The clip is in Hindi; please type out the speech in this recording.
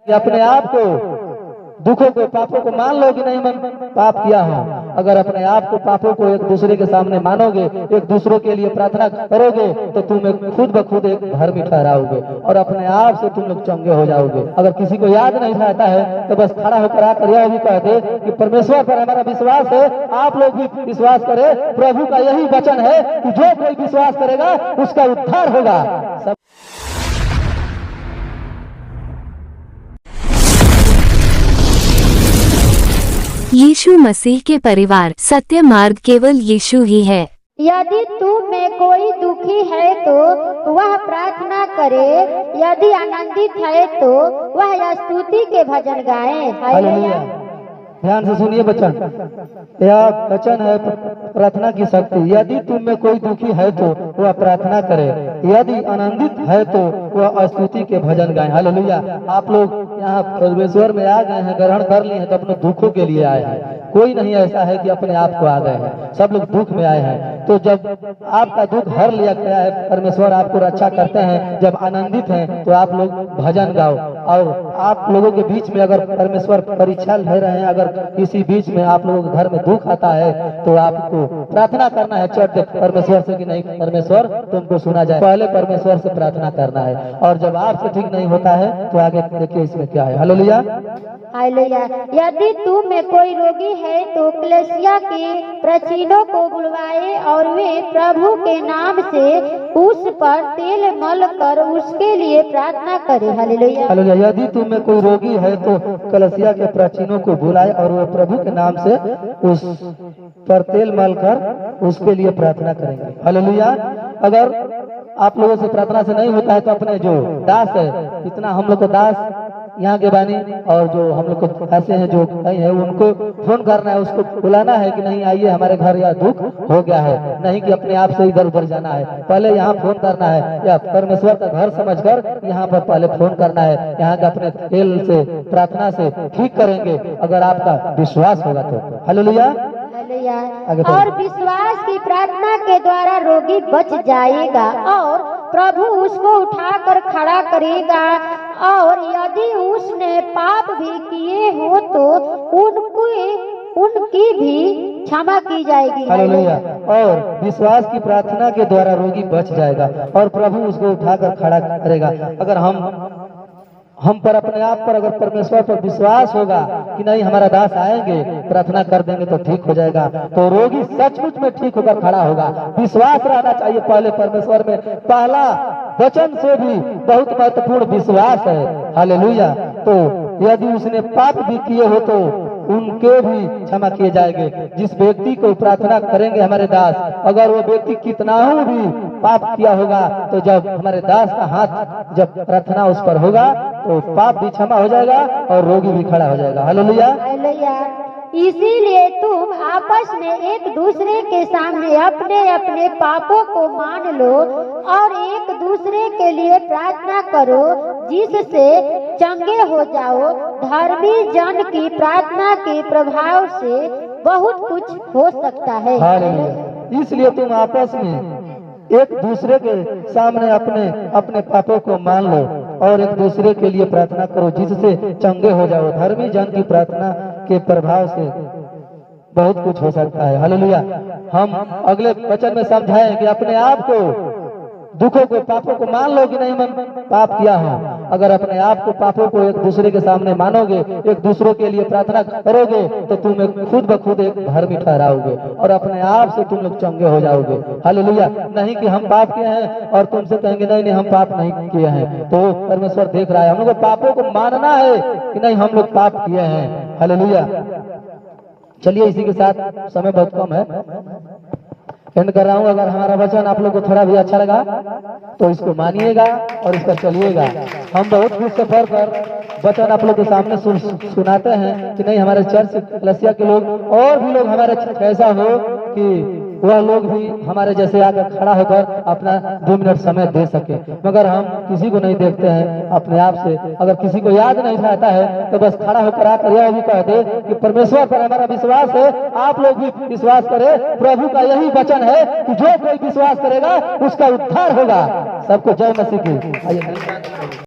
कि अपने आप को, दुखों को, पापों को मान लो कि नहीं मैं पाप किया हूँ। अगर अपने आप को, पापों को एक दूसरे के सामने मानोगे, एक दूसरों के लिए प्रार्थना करोगे, तो तुम खुद ब खुद एक धर्मी ठहराओगे और अपने आप से तुम लोग चंगे हो जाओगे। अगर किसी को याद नहीं रहता है तो बस खड़ा होकर आकर यह भी कह दे कि परमेश्वर पर हमारा विश्वास है, आप लोग भी विश्वास करें। प्रभु का यही वचन है कि जो कोई विश्वास करेगा उसका उद्धार होगा। सब यीशु मसीह के परिवार, सत्य मार्ग केवल यीशु ही है। यदि तुम में कोई दुखी है तो वह प्रार्थना करे, यदि आनंदित है तो वह स्तुति के भजन गाए। हालेलुया। ध्यान से सुनिए बच्चन, यह वचन है प्रार्थना की शक्ति। यदि तुम में कोई दुखी है तो वह प्रार्थना करे, यदि आनंदित है तो वह स्तुति के भजन गाए। हालेलुया। आप लोग यहाँ परमेश्वर में आ गए हैं, ग्रहण कर लिए हैं, तो अपने दुखों के लिए आए हैं। कोई नहीं ऐसा है कि अपने आप को आ गए हैं, सब लोग दुख में आए हैं। तो जब आपका दुख हर लिया गया है, परमेश्वर आपको रक्षा करते हैं। जब आनंदित हैं तो आप लोग भजन गाओ। और आप लोगों के बीच में अगर परमेश्वर परीक्षा ले रहे हैं, अगर किसी बीच में आप लोगों के घर में दुख आता है तो आपको प्रार्थना करना है चट परमेश्वर से कि नहीं परमेश्वर तुमको सुना जाए। पहले परमेश्वर से प्रार्थना करना है, और जब आपसे ठीक नहीं होता है तो आगे देखिए इसमें क्या है। हालेलुया। हालेलुया। यदि तुम में कोई रोगी है तो कलीसिया के प्राचीनों को बुलवाए और वे प्रभु के नाम से उस पर तेल मल कर उसके लिए प्रार्थना करे। हालेलुया। हालेलुया। यदि तुम में कोई रोगी है तो कलीसिया के प्राचीनों को बुलाए और वे प्रभु के नाम से उस पर तेल मल कर उसके लिए प्रार्थना करेंगे। हालेलुया। अगर आप लोगों से प्रार्थना से नहीं होता है तो अपने जो दास है, इतना हम लोग को दास यहाँ के बानी और जो हम लोग को ऐसे हैं जो नहीं है, उनको फोन करना है, उसको बुलाना है कि नहीं आइए हमारे घर, या दुख हो गया है। नहीं कि अपने आप से इधर उधर जाना है, पहले यहाँ फोन करना है, या परमेश्वर का घर समझकर यहाँ पर पहले फोन करना है। यहाँ के अपने तेल से, प्रार्थना से ठीक करेंगे अगर आपका विश्वास होगा तो। हालेलुया। और विश्वास की प्रार्थना के द्वारा रोगी बच जाएगा और प्रभु उसको उठाकर खड़ा करेगा। और यदि उसने पाप भी किए हो तो उनकी भी क्षमा की जाएगी। हालेलुया। और विश्वास की प्रार्थना के द्वारा रोगी बच जाएगा और प्रभु उसको उठाकर खड़ा करेगा। अगर हम पर, अपने आप पर, अगर परमेश्वर पर विश्वास होगा कि नहीं हमारा दास आएंगे, प्रार्थना कर देंगे तो ठीक हो जाएगा, तो रोगी सचमुच में ठीक होकर खड़ा होगा। विश्वास रहना चाहिए पहले परमेश्वर में। पहला वचन से भी बहुत महत्वपूर्ण विश्वास है। हालेलुया। तो यदि उसने पाप भी किए हो तो उनके भी क्षमा किए जाएंगे। जिस व्यक्ति को प्रार्थना करेंगे हमारे दास, अगर वो व्यक्ति कितना भी पाप किया होगा, तो जब हमारे दास का हाथ, जब प्रार्थना उस पर होगा तो पाप भी क्षमा हो जाएगा और रोगी भी खड़ा हो जाएगा। हालेलुया। इसीलिए तुम आपस में एक दूसरे के सामने अपने अपने पापों को मान लो और एक दूसरे के लिए प्रार्थना करो, जिससे चंगे हो जाओ। धर्मी जन की प्रार्थना के प्रभाव से बहुत कुछ हो सकता है। हालेलुया। इसलिए तुम आपस में एक दूसरे के सामने अपने अपने पापों को मान लो और एक दूसरे के लिए प्रार्थना करो, जिससे चंगे हो जाओ। धर्मी जन की प्रार्थना के प्रभाव से बहुत कुछ हो सकता है। हालेलुया। हम अगले वचन में समझाएं कि अपने आप को, दुखों को, पापों को मान लो कि नहीं मैं पाप किया हूँ। अगर अपने आप को, पापों को एक दूसरे के सामने मानोगे, एक दूसरों के लिए प्रार्थना करोगे, तो तुम खुद ब खुद एक धर्मी ठहराओगे और अपने आप से तुम लोग चंगे हो जाओगे। हालेलुया। नहीं कि हम पाप किए हैं और तुमसे कहेंगे नहीं नहीं हम पाप नहीं किए हैं, तो परमेश्वर देख रहा है। हम लोग को पापों को मानना है कि नहीं हम लोग पाप किए हैं। हालेलुया। चलिए इसी के साथ, समय बहुत कम है, एंड कर रहा हूँ। अगर हमारा वचन आप लोग को थोड़ा भी अच्छा लगा तो इसको मानिएगा और इसका चलिएगा। हम बहुत कुछ सफर कर वचन आप लोग के सामने सुनाते हैं कि नहीं हमारे चर्च कलीसिया के लोग और भी लोग हमारे कैसा हो कि वह लोग भी हमारे जैसे आकर खड़ा होकर अपना 2 मिनट समय दे सके। मगर हम किसी को नहीं देखते हैं अपने आप से। अगर किसी को याद नहीं रहता है तो बस खड़ा होकर आकर यह भी कह दे कि परमेश्वर पर हमारा विश्वास है, आप लोग भी विश्वास करें। प्रभु का यही वचन है कि जो कोई विश्वास करेगा उसका उद्धार होगा। सबको जय मसीह की।